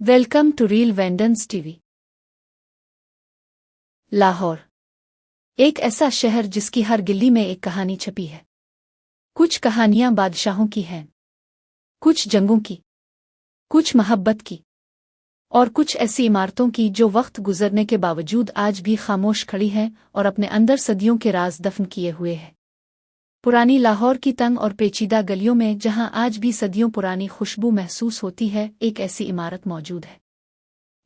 Welcome to रील वेंडेंस TV. Lahore एक ऐसा शहर जिसकी हर गली में एक कहानी छपी है। कुछ कहानियां बादशाहों की हैं, कुछ जंगों की, कुछ मोहब्बत की, और कुछ ऐसी इमारतों की जो वक्त गुजरने के बावजूद आज भी खामोश खड़ी हैं और अपने अंदर सदियों के राज दफन किए हुए हैं। पुरानी लाहौर की तंग और पेचीदा गलियों में जहां आज भी सदियों पुरानी खुशबू महसूस होती है, एक ऐसी इमारत मौजूद है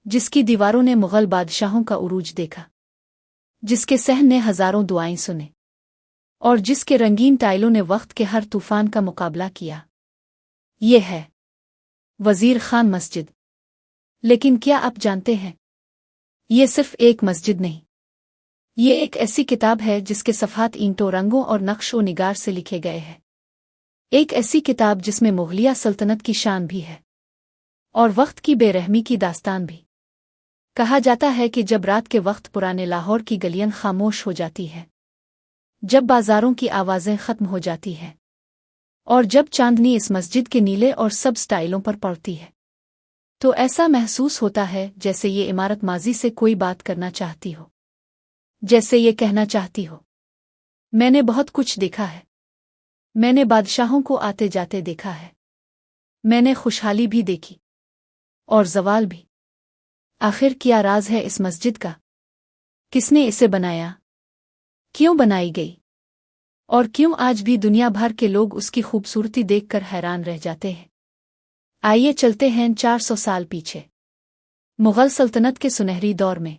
जिसकी दीवारों ने मुगल बादशाहों का उरूज देखा, जिसके सहन ने हजारों दुआएं सुने और जिसके रंगीन टाइलों ने वक्त के हर तूफान का मुकाबला किया। ये है वजीर खान मस्जिद। लेकिन क्या आप जानते हैं, ये सिर्फ एक मस्जिद नहीं, ये एक ऐसी किताब है जिसके सफ़हात ईंटों, रंगों और नक्श और निगार से लिखे गए हैं। एक ऐसी किताब जिसमें मुगलिया सल्तनत की शान भी है और वक्त की बेरहमी की दास्तान भी। कहा जाता है कि जब रात के वक्त पुराने लाहौर की गलियां खामोश हो जाती हैं, जब बाजारों की आवाज़ें खत्म हो जाती हैं और जब चांदनी इस मस्जिद के नीले और सब्ज टाइलों पर पड़ती है, तो ऐसा महसूस होता है जैसे ये इमारत माजी से कोई बात करना चाहती हो, जैसे ये कहना चाहती हो, मैंने बहुत कुछ देखा है, मैंने बादशाहों को आते जाते देखा है, मैंने खुशहाली भी देखी और जवाल भी। आखिर क्या राज है इस मस्जिद का? किसने इसे बनाया? क्यों बनाई गई? और क्यों आज भी दुनिया भर के लोग उसकी खूबसूरती देखकर हैरान रह जाते हैं? आइए चलते हैं 400 साल पीछे, मुगल सल्तनत के सुनहरी दौर में।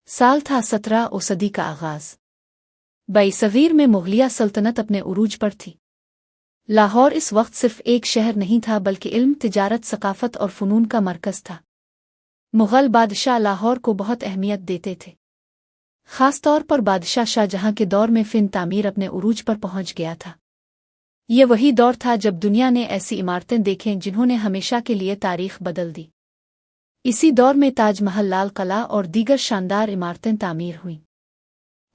साल था 17वीं सदी का आगाज। बईसवीर में मुगलिया सल्तनत अपने उरूज पर थी। लाहौर इस वक्त सिर्फ एक शहर नहीं था, बल्कि इल्म, तिजारत, सकाफत और फ़नून का मरकज़ था। मुगल बादशाह लाहौर को बहुत अहमियत देते थे, ख़ास तौर पर बादशाह शाहजहां के दौर में फ़िन तामीर अपने उरूज पर पहुंच गया था। ये वही दौर था जब दुनिया ने ऐसी इमारतें देखें जिन्होंने हमेशा के लिए तारीख बदल दी। इसी दौर में ताजमहल, लाल किला और दीगर शानदार इमारतें तामीर हुईं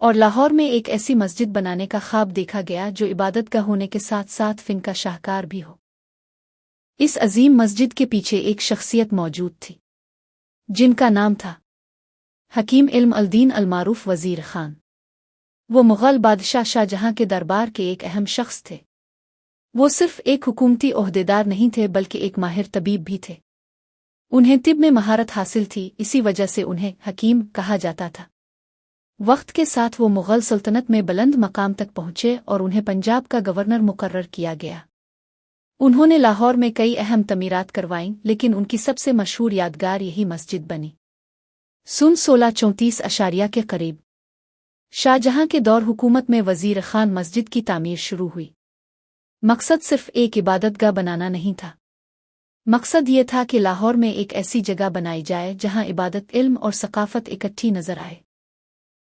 और लाहौर में एक ऐसी मस्जिद बनाने का ख्वाब देखा गया जो इबादतगाह होने के साथ साथ फ़िन का शाहकार भी हो। इस अजीम मस्जिद के पीछे एक शख्सियत मौजूद थी जिनका नाम था हकीम इल्म अल-दीन अल-मारूफ वज़ीर खान। वो मुग़ल बादशाह शाहजहां के दरबार के एक अहम शख्स थे। वो सिर्फ एक हुकूमती ओहदेदार नहीं थे, बल्कि एक माहिर तबीब भी थे। उन्हें तिब में महारत हासिल थी, इसी वजह से उन्हें हकीम कहा जाता था। वक्त के साथ वो मुग़ल सल्तनत में बुलंद मकाम तक पहुंचे और उन्हें पंजाब का गवर्नर मुकर्रर किया गया। उन्होंने लाहौर में कई अहम तमीरात करवाईं, लेकिन उनकी सबसे मशहूर यादगार यही मस्जिद बनी। सन 1634 के करीब शाहजहां के दौर हुकूमत में वज़ीर खान मस्जिद की तामीर शुरू हुई। मकसद सिर्फ एक इबादतगाह बनाना नहीं था, मकसद ये था कि लाहौर में एक ऐसी जगह बनाई जाए जहां इबादत, इल्म और सकाफत इकट्ठी नजर आए।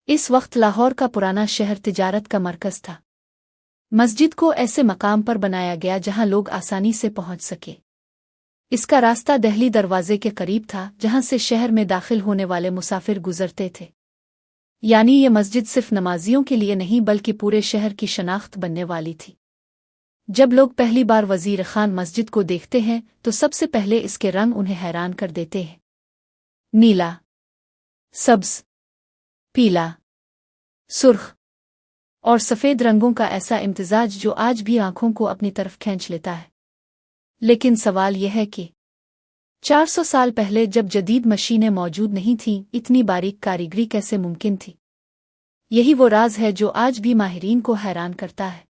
इस वक्त लाहौर का पुराना शहर तिजारत का मरकज था। मस्जिद को ऐसे मकाम पर बनाया गया जहां लोग आसानी से पहुंच सके। इसका रास्ता दहली दरवाजे के करीब था, जहां से शहर में दाखिल होने वाले मुसाफिर गुजरते थे। यानी ये मस्जिद सिर्फ नमाजियों के लिए नहीं, बल्कि पूरे शहर की शनाख्त बनने वाली थी। जब लोग पहली बार वज़ीर खान मस्जिद को देखते हैं तो सबसे पहले इसके रंग उन्हें हैरान कर देते हैं। नीला, सब्ज, पीला, सुर्ख और सफ़ेद रंगों का ऐसा इम्तिजाज जो आज भी आंखों को अपनी तरफ खींच लेता है। लेकिन सवाल यह है कि 400 साल पहले, जब जदीद मशीनें मौजूद नहीं थीं, इतनी बारीक कारीगरी कैसे मुमकिन थी? यही वो राज है जो आज भी माहिरीन को हैरान करता है।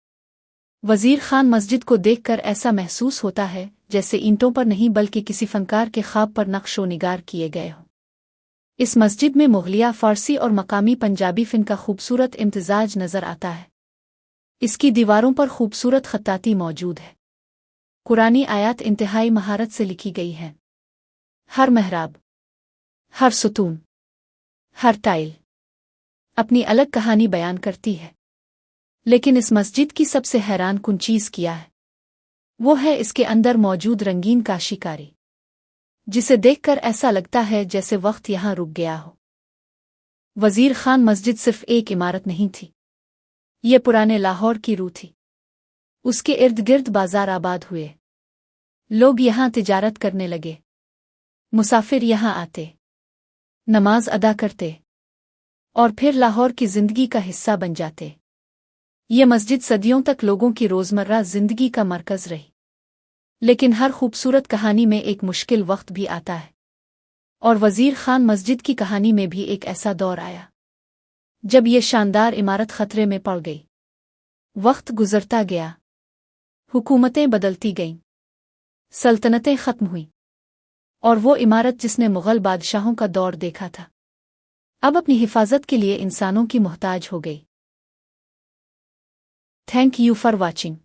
वज़ीर खान मस्जिद को देखकर ऐसा महसूस होता है जैसे ईंटों पर नहीं, बल्कि किसी फनकार के ख्वाब पर नक्शो निगार किए गए हों। इस मस्जिद में मुगलिया, फ़ारसी और मकामी पंजाबी फ़िन का खूबसूरत इम्तिजाज नज़र आता है। इसकी दीवारों पर खूबसूरत खत्ताती मौजूद है। कुरानी आयात इंतहाई महारत से लिखी गई हैं। हर मेहराब, हर सुतून, हर टाइल अपनी अलग कहानी बयान करती है। लेकिन इस मस्जिद की सबसे हैरान कुन चीज़ क्या है, वो है इसके अंदर मौजूद रंगीन काशीकारी, जिसे देखकर ऐसा लगता है जैसे वक्त यहाँ रुक गया हो। वज़ीर खान मस्जिद सिर्फ एक इमारत नहीं थी, ये पुराने लाहौर की रूह थी। उसके इर्द गिर्द बाजार आबाद हुए, लोग यहाँ तिजारत करने लगे, मुसाफिर यहाँ आते, नमाज अदा करते और फिर लाहौर की जिंदगी का हिस्सा बन जाते। ये मस्जिद सदियों तक लोगों की रोज़मर्रा जिंदगी का मरकज़ रही। लेकिन हर खूबसूरत कहानी में एक मुश्किल वक्त भी आता है, और वज़ीर खान मस्जिद की कहानी में भी एक ऐसा दौर आया जब ये शानदार इमारत खतरे में पड़ गई। वक्त गुजरता गया, हुकूमतें बदलती गईं, सल्तनतें खत्म हुईं, और वो इमारत जिसने मुग़ल बादशाहों का दौर देखा था अब अपनी हिफाजत के लिए इंसानों की मोहताज हो गई। Thank you for watching.